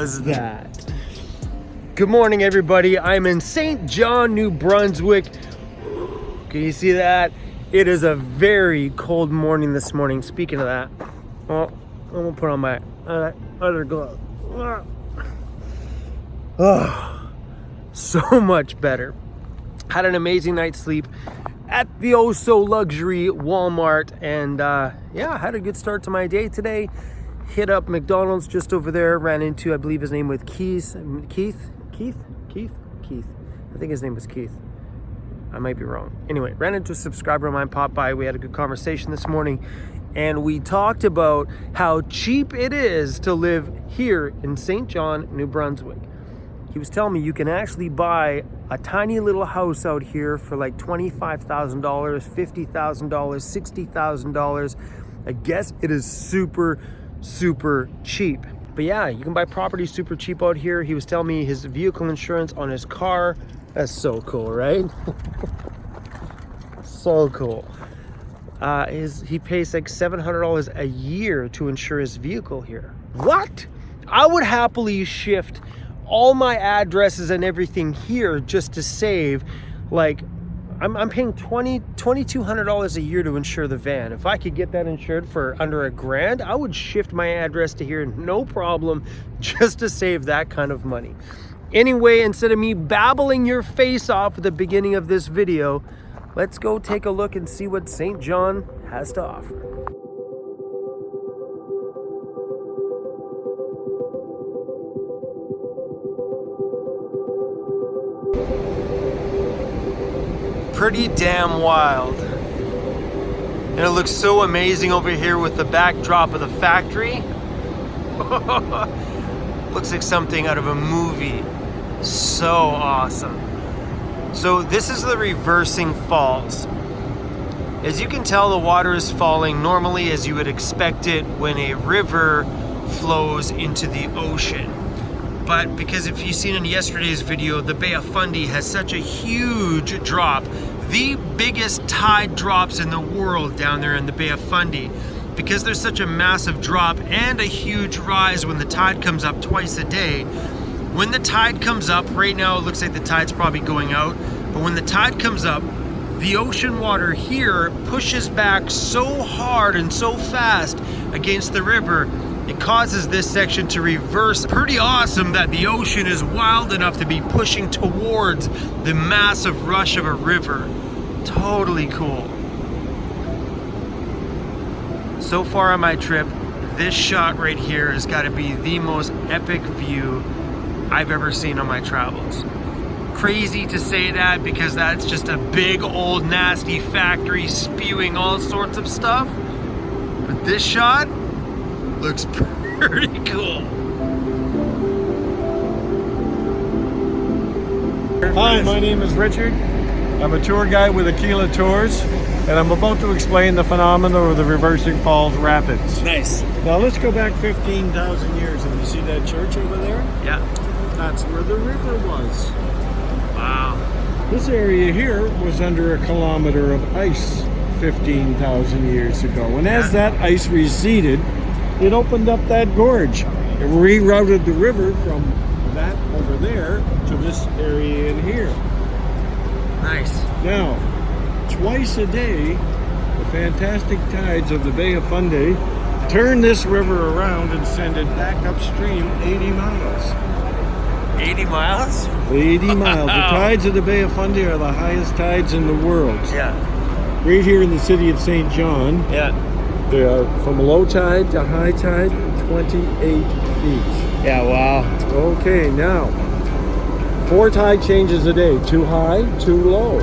was that? Good morning, everybody. I'm in St. John, New Brunswick. Can you see that? It is a very cold morning this morning. Speaking of that, well, I'm gonna put on my other glove. Oh, so much better. Had an amazing night's sleep at the oh-so luxury Walmart, and yeah, had a good start to my day today. Hit up McDonald's just over there, ran into, I believe his name was Keith. I think his name was Keith. I might be wrong. Anyway, ran into a subscriber of mine, popped by. We had a good conversation this morning, and we talked about how cheap it is to live here in St. John, New Brunswick. He was telling me you can actually buy a tiny little house out here for like $25,000, $50,000, $60,000. I guess it is super cheap. But yeah, you can buy property super cheap out here. He was telling me his vehicle insurance on his car. That's so cool, right? So cool. He pays like $700 a year to insure his vehicle here. What? I would happily shift all my addresses and everything here just to save, like, I'm paying $2,200 a year to insure the van. If I could get that insured for under $1,000, I would shift my address to here, no problem, just to save that kind of money. Anyway, instead of me babbling your face off at the beginning of this video, let's go take a look and see what St. John has to offer. Pretty damn wild. And it looks so amazing over here with the backdrop of the factory. Looks like something out of a movie. So awesome. So this is the reversing falls. As you can tell, the water is falling normally as you would expect it when a river flows into the ocean. But because if you've seen in yesterday's video, the Bay of Fundy has such a huge drop, the biggest tide drops in the world down there in the Bay of Fundy. Because there's such a massive drop and a huge rise when the tide comes up twice a day. When the tide comes up, right now it looks like the tide's probably going out, but when the tide comes up, the ocean water here pushes back so hard and so fast against the river, it causes this section to reverse. Pretty awesome that the ocean is wild enough to be pushing towards the massive rush of a river. Totally cool. So far on my trip, this shot right here has got to be the most epic view I've ever seen on my travels. Crazy to say that because that's just a big old nasty factory spewing all sorts of stuff. But this shot looks pretty cool. Hi, my name is Richard. I'm a tour guide with Aquila Tours, and I'm about to explain the phenomenon of the Reversing Falls Rapids. Nice. Now let's go back 15,000 years, and you see that church over there? Yeah. That's where the river was. Wow. This area here was under 1 kilometer of ice 15,000 years ago, and as that ice receded, it opened up that gorge. It rerouted the river from that over there to this area in here. Nice. Now, twice a day, the fantastic tides of the Bay of Fundy turn this river around and send it back upstream 80 miles. 80 miles? 80 miles. The tides of the Bay of Fundy are the highest tides in the world. Yeah. Right here in the city of St. John, Yeah. they are from low tide to high tide, 28 feet. Yeah, wow. Okay, now, 4 tide changes a day. Too high, too low.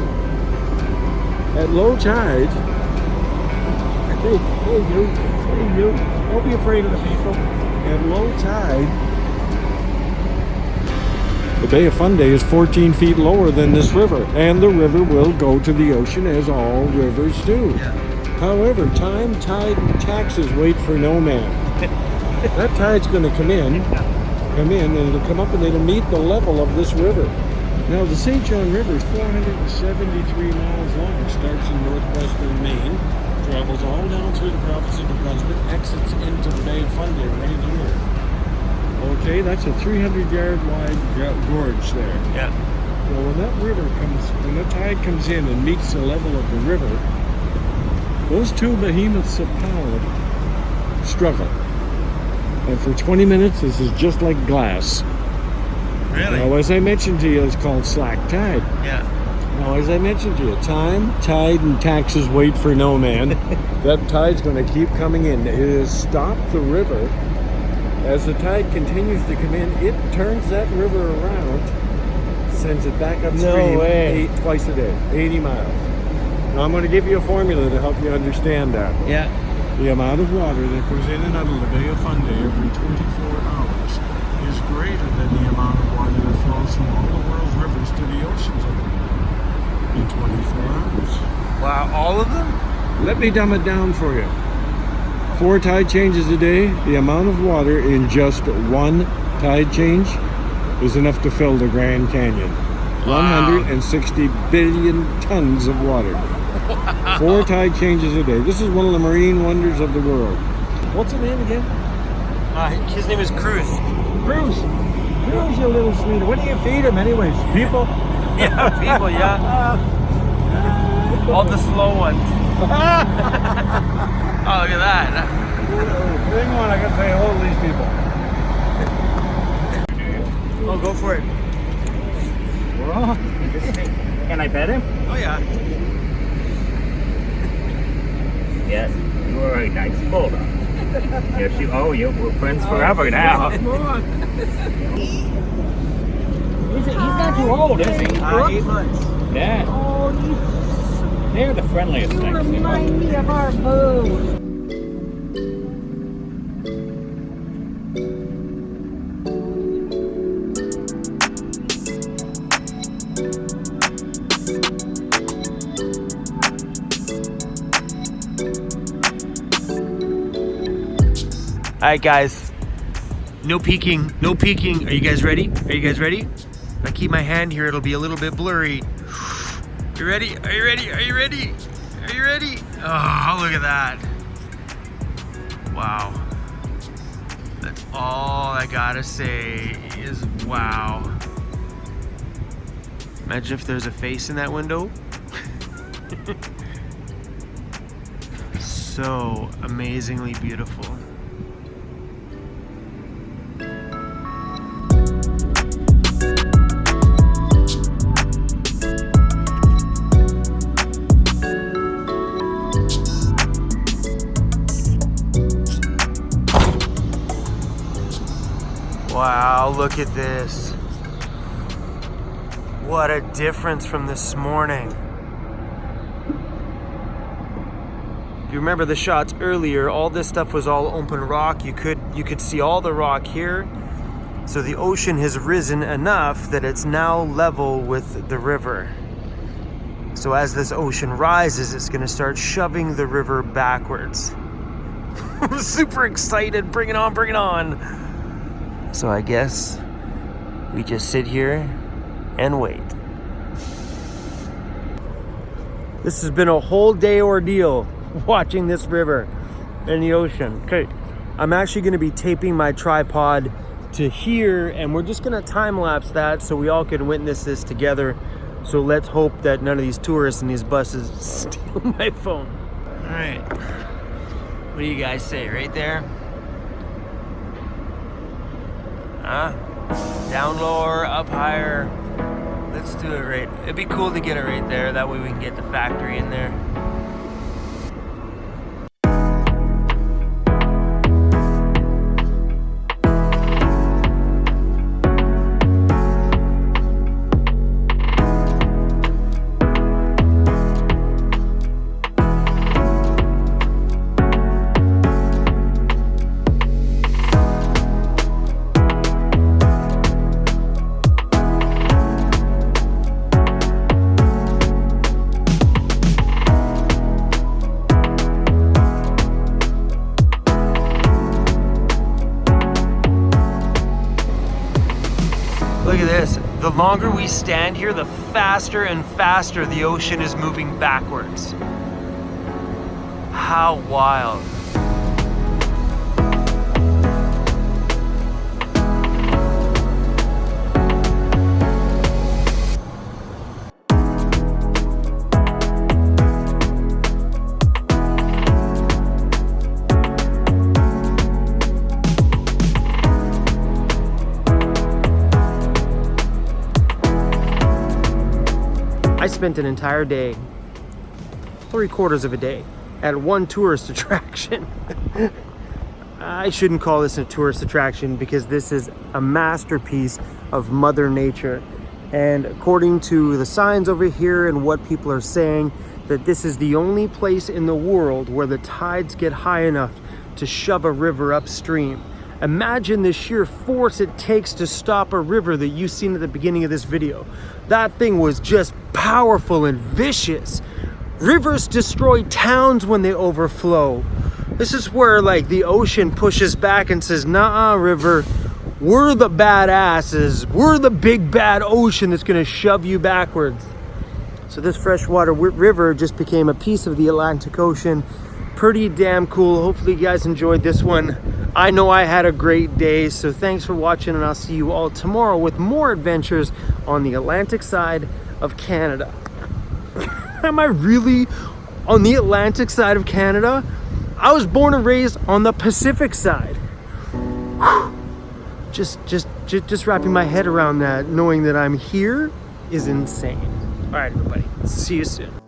At low tide, hey you, don't be afraid of the people. At low tide, the Bay of Fundy is 14 feet lower than this river, and the river will go to the ocean as all rivers do. Yeah. However, time, tide, and taxes wait for no man. That tide's going to come in, and it'll come up and it'll meet the level of this river. Now, the St. John River is 473 miles long. It starts in northwestern Maine, travels all down through the province of New Brunswick, exits into the Bay of Fundy right here. Okay, that's a 300-yard wide gorge there. Yeah. Well, when the tide comes in and meets the level of the river, those two behemoths of power struggle. And for 20 minutes, this is just like glass. Really? Now, as I mentioned to you, it's called slack tide. Yeah. Now, as I mentioned to you, time, tide, and taxes wait for no man. That tide's going to keep coming in. It has stopped the river. As the tide continues to come in, it turns that river around, sends it back upstream twice a day, 80 miles. Now, I'm going to give you a formula to help you understand that. Yeah. The amount of water that goes in and out of the Bay of Fundy every 24 hours is greater than the amount of water that flows from all the world's rivers to the oceans in 24 hours. Wow, all of them? Let me dumb it down for you. 4 tide changes a day, the amount of water in just one tide change is enough to fill the Grand Canyon. Wow. 160 billion tons of water. 4 tide changes a day. This is one of the marine wonders of the world. What's his name again? His name is Cruz. Cruz. Cruz, you little sweetie. What do you feed him anyways? People? Yeah, people, yeah. All the slow ones. Oh, look at that. Hang on, I gotta say hello to these people. Oh, go for it. We're on. Can I pet him? Oh, yeah. Yes. You are a nice bulldog. Yes, you. Oh, we're friends forever now. Come on. He's not too old, is he? 8 months. Yeah. Oh, They're the friendliest you things. remind me of our boo. All right, guys. No peeking. No peeking. Are you guys ready? Are you guys ready? If I keep my hand here, it'll be a little bit blurry. You ready? Are you ready? Are you ready? Are you ready? Oh, look at that. Wow. That's all I gotta say is wow. Imagine if there's a face in that window. So amazingly beautiful. Wow, look at this. What a difference from this morning. If you remember the shots earlier, all this stuff was all open rock. You could see all the rock here. So the ocean has risen enough that it's now level with the river. So as this ocean rises, it's gonna start shoving the river backwards. I'm super excited, bring it on, bring it on. So I guess we just sit here and wait. This has been a whole day ordeal watching this river and the ocean. Okay, I'm actually going to be taping my tripod to here and we're just going to time lapse that so we all can witness this together. So let's hope that none of these tourists in these buses steal my phone. All right, what do you guys say right there? Huh? Down lower, up higher. Let's do it right. It'd be cool to get it right there. That way we can get the factory in there. Look at this. The longer we stand here, the faster and faster the ocean is moving backwards. How wild. I spent an entire day, 3/4 of a day, at one tourist attraction. I shouldn't call this a tourist attraction because this is a masterpiece of Mother Nature. And according to the signs over here and what people are saying, that this is the only place in the world where the tides get high enough to shove a river upstream. Imagine the sheer force it takes to stop a river that you've seen at the beginning of this video. That thing was just powerful and vicious. Rivers destroy towns when they overflow. This is where like the ocean pushes back and says, nah, river, we're the badasses. We're the big bad ocean that's gonna shove you backwards. So this freshwater river just became a piece of the Atlantic Ocean. Pretty damn cool. Hopefully you guys enjoyed this one. I know I had a great day, so thanks for watching, and I'll see you all tomorrow with more adventures on the Atlantic side of Canada. Am I really on the Atlantic side of Canada? I was born and raised on the Pacific side. Whew. Just wrapping my head around that, knowing that I'm here is insane. All right, everybody, see you soon.